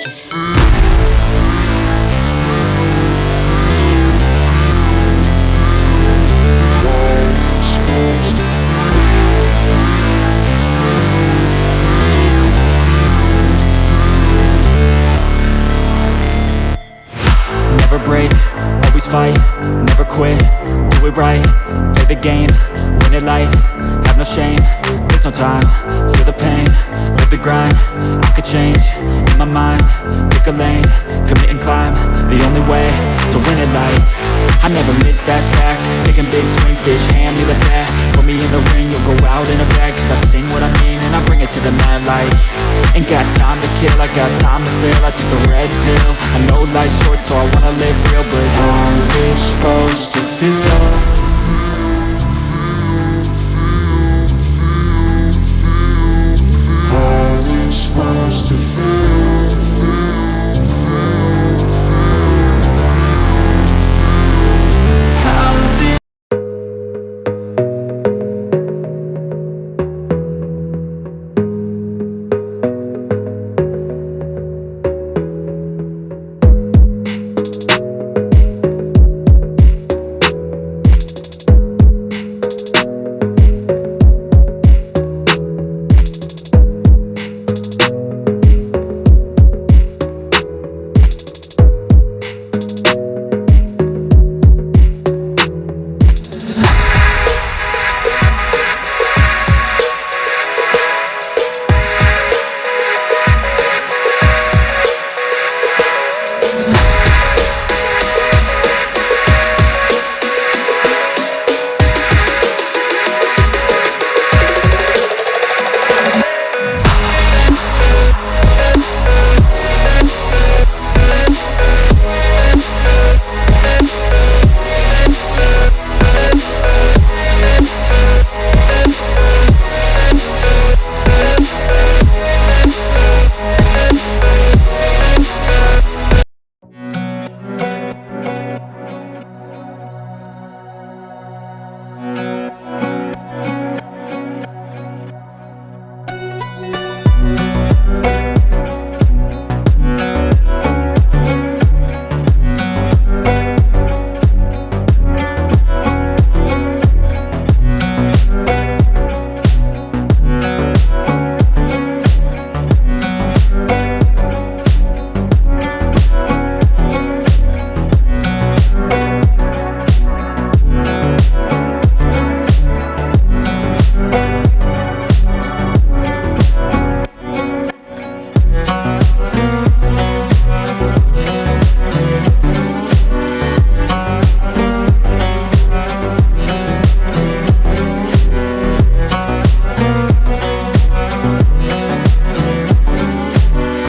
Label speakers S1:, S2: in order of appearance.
S1: Never break, always fight, never quit, do it right, play the game, win it life, have no shame, there's no time, feel the pain, live the grind, I could change, in my mind, pick a lane, commit and climb, the only way to win it life. I never miss, that's fact, taking big swings, bitch, hand me the bat, put me in the ring, you'll go out in a bag, cause I sing what I mean and I bring it to the mad light. Ain't got time to kill, I got time to feel, I took the red pill, I know life's short so I wanna live real, but how's it supposed to feel?